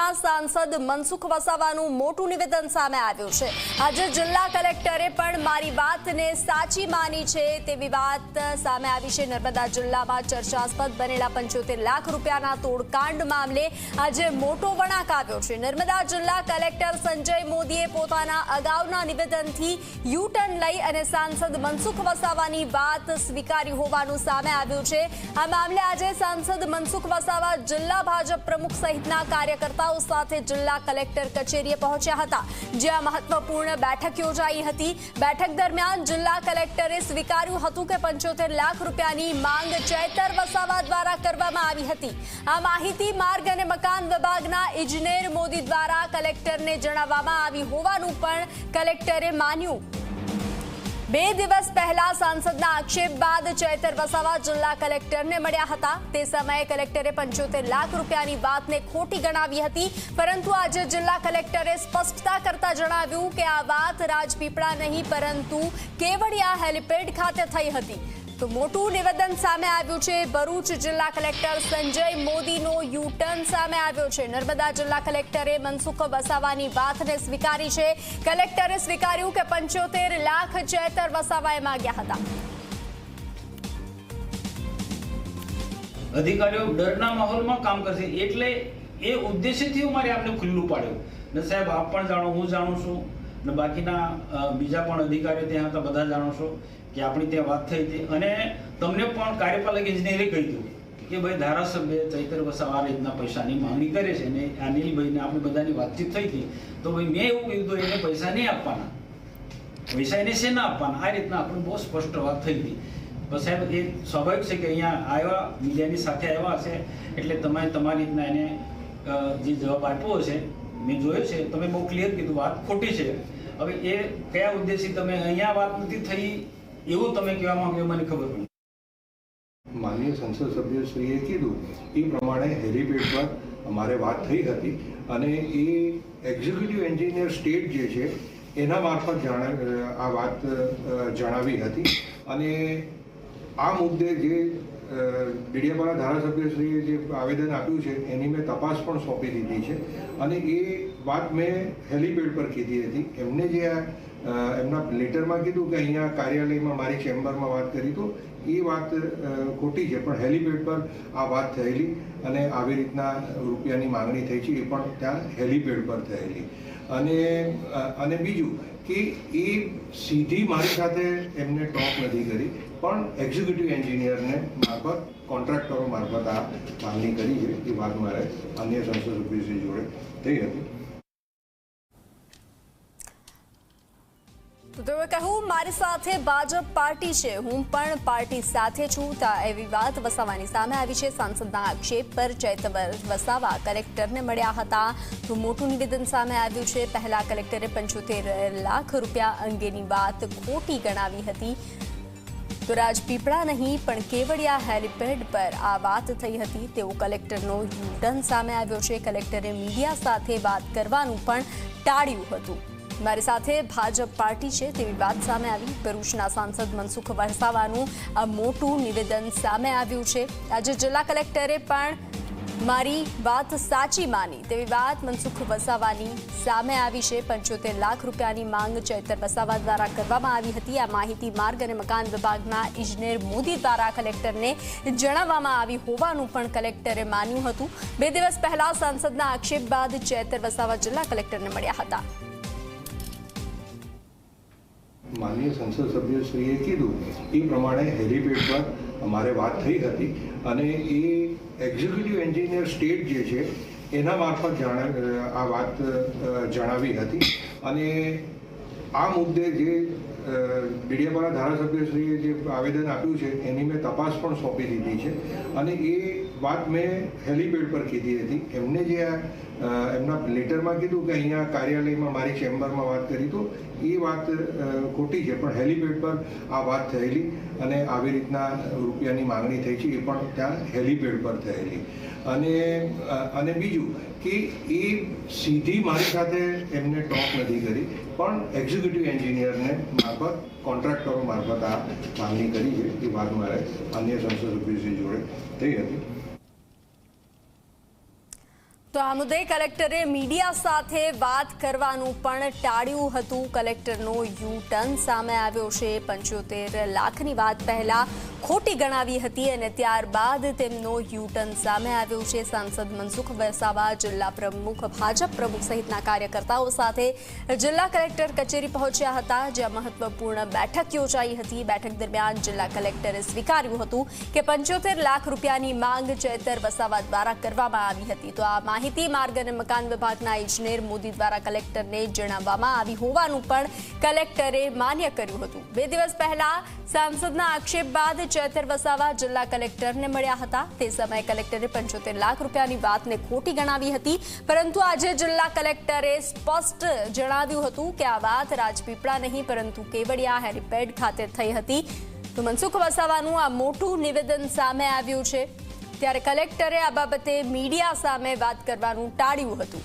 ભરૂચના સાંસદ મનસુખ વસાવાનું મોટું નિવેદન સામે આવ્યું છે। આજે જિલ્લા કલેક્ટરે પણ મારી વાતને સાચી માની છે તેવી વાત સામે આવી છે। નર્મદા જિલ્લામાં ચર્ચાસ્પદ બનેલા 75 લાખ રૂપિયાના તોડકાંડ મામલે આજે મોટો વળાંક આવ્યો છે। નર્મદા જિલ્લા કલેક્ટર સંજય મોદીએ પોતાના અગાઉના નિવેદનથી યુ-ટર્ન લઈ અને સાંસદ મનસુખ વસાવાની વાત સ્વીકારી હોવાનું સામે આવ્યું છે। આ મામલે આજે સાંસદ મનસુખ વસાવા જિલ્લા ભાજપ પ્રમુખ સહિતના કાર્યકર્તાઓ સાથે જિલ્લા કલેક્ટર કચેરીએ પહોંચ્યા હતા, જ્યાં મહત્વપૂર્ણ બેઠક યોજાઈ હતી। બેઠક દરમિયાન જિલ્લા કલેક્ટરે સ્વીકાર્યું હતું કે 75 લાખ રૂપિયાની માંગ ચૈતર વસાવા દ્વારા કરવામાં આવી હતી। આ માહિતી માર્ગ અને મકાન વિભાગના ઇજનેર મોદી દ્વારા કલેક્ટરને જણાવવામાં આવી હોવાનું પણ કલેક્ટરે માન્યું। 2 દિવસ પહેલા સાંસદના આક્ષેપ બાદ ચૈતર વસાવા જિલ્લા કલેક્ટરને મળ્યા હતા। તે સમયે કલેક્ટરે 75 લાખ રૂપિયાની વાતને ખોટી ગણાવી હતી, પરંતુ આજે જિલ્લા કલેક્ટરે સ્પષ્ટતા કરતા જણાવ્યું કે આ વાત રાજપીપળા નહીં પરંતુ કેવડિયા હેલિપેડ ખાતે થઈ હતી। તો મોટું નિવેદન સામે આવ્યું છે। ભરૂચ જિલ્લા કલેક્ટર સંજય મોદીનો યુ-ટર્ન સામે આવ્યો છે। નર્મદા જિલ્લા કલેક્ટરે મનસુખ વસાવાની વાતને સ્વીકારી છે। કલેક્ટરે સ્વીકાર્યું કે 75 લાખ ચૈતર વસાવાએ માંગ્યા હતા। અધિકારીઓ ડરના માહોલમાં કામ કરશે, એટલે એ ઉદ્દેશ્યથી મારે આપને ખુલ્લું પાડ્યું ને સાહેબ, આપ પણ જાણો, હું જાણું છું ને બાકીના બીજા પણ અધિકારીઓ ત્યાં હતા, બધા જાણો છો કે આપણી ત્યાં વાત થઈ હતી અને તમને પણ કાર્યપાલક ઇજનેરે કહી દીધું કે ભાઈ ધારાસભ્ય ચૈતર વસાવા આ રીતના પૈસાની માંગણી કરે છે અને અનિલભાઈને આપણી બધાની વાતચીત થઈ હતી, તો ભાઈ મેં એવું કીધું એને પૈસા નહીં આપવાના, પૈસા એને શેના આપવાના, આ રીતના આપણે બહુ સ્પષ્ટ વાત થઈ હતી। તો સાહેબ, એ સ્વાભાવિક છે કે અહીંયા આવ્યા, મીડિયાની સાથે આવ્યા હશે એટલે તમે તમારી રીતના એને જે જવાબ આપ્યો હશે મેં જોયો છે, તમે બહુ ક્લિયર કીધું વાત ખોટી છે। હવે એ કયા ઉદ્દેશથી તમે અહીંયા વાત નથી થઈ એવું તમે કહેવા માંગ્યો, મને ખબર પડી। માનનીય સંસદ સભ્યશ્રીએ કીધું એ પ્રમાણે હેલિપેડ પર અમારે વાત થઈ હતી અને એ એક્ઝિક્યુટિવ એન્જિનિયર સ્ટેટ જે છે એના મારફત આ વાત જણાવી હતી અને આ મુદ્દે જે ડીડીયાપાડા ધારાસભ્યશ્રીએ જે આવેદન આપ્યું છે એની મેં તપાસ પણ સોંપી દીધી છે અને એ વાત મેં હેલિપેડ પર કીધી હતી। એમને જે એમના લેટરમાં કીધું કે અહીંયા કાર્યાલયમાં મારી ચેમ્બરમાં વાત કરી, તો એ વાત ખોટી છે, પણ હેલિપેડ પર આ વાત થયેલી અને આવી રીતના રૂપિયાની માંગણી થઈ છે એ પણ ત્યાં હેલિપેડ પર થયેલી। અને બીજું કે એ સીધી મારી સાથે એમને ટોક નથી કરી, પણ એક્ઝિક્યુટિવ એન્જિનિયરને મારફત કોન્ટ્રાક્ટરો મારફત આ માંગણી કરી છે। એ વાત મારે અન્ય સંસદ સભ્યશ્રી જોડે થઈ હતી। તો તેઓએ કહ્યું, મારી સાથે ભાજપ પાર્ટી છે, હું પણ પાર્ટી સાથે છું, એવી વાત વસાવાની સામે આવી છે। સાંસદના આક્ષેપ પર ચૈતર વસાવા કલેક્ટરને મળ્યા હતા, તો મોટું નિવેદન સામે આવ્યું છે। પહેલા કલેક્ટરે 75 લાખ રૂપિયા અંગેની વાત ખોટી ગણાવી હતી, તો રાજપીપળા નહીં પણ કેવડિયા હેલિપેડ પર આ વાત થઈ હતી તેવો કલેક્ટરનો યુ-ટર્ન સામે આવ્યો છે। કલેક્ટરે મીડિયા સાથે વાત કરવાનું પણ ટાળ્યું હતું। મારી સાથે ભાજપ પાર્ટી છે તેવી વાત સામે આવી। ભરૂચના સાંસદ મનસુખ વસાવાનું આ મોટું નિવેદન સામે આવ્યું છે। આજે જિલ્લા કલેક્ટરે પણ મારી વાત સાચી માની તેવી વાત મનસુખ વસાવાની સામે આવી છે। 75 લાખ રૂપિયાની માંગ ચૈતર વસાવા દ્વારા કરવામાં આવી હતી। આ માહિતી માર્ગ અને મકાન વિભાગના ઇજનેર મોદી દ્વારા કલેક્ટરને જણાવવામાં આવી હોવાનું પણ કલેક્ટરે માન્યું હતું। 2 દિવસ પહેલા સાંસદના આક્ષેપ બાદ ચૈતર વસાવા જિલ્લા કલેક્ટરને મળ્યા હતા। માનનીય સંસદ સભ્યશ્રીએ કીધું એ પ્રમાણે હેલિપેડ પર અમારે વાત થઈ હતી અને એ એક્ઝિક્યુટિવ એન્જિનિયર સ્ટેટ જે છે એના મારફત આ વાત જણાવી હતી અને આ મુદ્દે જે ડીડીયાપાડા ધારાસભ્યશ્રીએ જે આવેદન આપ્યું છે એની મેં તપાસ પણ સોંપી દીધી છે અને એ વાત મેં હેલિપેડ પર કીધી હતી। એમને જે એમના લેટરમાં કીધું કે અહીંયા કાર્યાલયમાં મારી ચેમ્બરમાં વાત કરી, તો એ વાત ખોટી છે, પણ હેલિપેડ પર આ વાત થયેલી અને આવી રીતના રૂપિયાની માંગણી થઈ છે એ પણ ત્યાં હેલિપેડ પર થયેલી। અને બીજું કે એ સીધી મારી સાથે એમને ટોક નથી કરી, પણ એક્ઝિક્યુટિવ એન્જિનિયરને મારફત કોન્ટ્રાક્ટરો મારફત આ માંગણી કરી છે। એ વાત મારે અન્ય સંસદ સભ્યશ્રી જોડે થઈ હતી। તો આ મુદ્દે કલેક્ટરે મીડિયા સાથે વાત કરવાનું પણ ટાળ્યું હતું. કલેક્ટરનો યુ ટર્ન સામે આવ્યો છે. 75 લાખની વાત પહેલા ખોટી ગણાવી હતી અને ત્યારબાદ તેમનો યુ ટર્ન સામે આવ્યો છે. સાંસદ મનસુખ વસાવા જિલ્લા પ્રમુખ, ભાજપ પ્રમુખ સહિતના કાર્યકર્તાઓ સાથે જિલ્લા કલેક્ટર કચેરી પહોંચ્યા હતા, જ્યાં મહત્વપૂર્ણ બેઠક યોજાઈ હતી. બેઠક દરમિયાન જિલ્લા કલેક્ટરે સ્વીકાર્યું હતું કે 75 લાખ રૂપિયાની માંગ ચેતર વસાવા દ્વારા કરવામાં આવી હતી. તો આ માહિતી માર્ગ અને મકાન વિભાગના ઇજનેર મોદી દ્વારા કલેક્ટરને જણાવવામાં આવી હોવાનું પણ કલેક્ટરે માન્ય કર્યું હતું. 2 દિવસ પહેલા સાંસદના આક્ષેપ બાદ ચેતર વસાવા જિલ્લા કલેક્ટરને મળ્યા હતા. તે સમયે કલેક્ટરે 75 લાખ રૂપિયાની વાતને ખોટી ગણાવી હતી, પરંતુ આજે જિલ્લા કલેક્ટરે સ્પષ્ટ જણાવ્યું હતું કે આ વાત રાજપીપળા નહીં પરંતુ કેવડિયા હેલીપેડ ખાતે થઈ હતી. તો મનસુખ વસાવાનું આ મોટું નિવેદન સામે આવ્યું છે, ત્યારે કલેક્ટરે આ બાબતે મીડિયા સામે વાત કરવાનું ટાળ્યું હતું.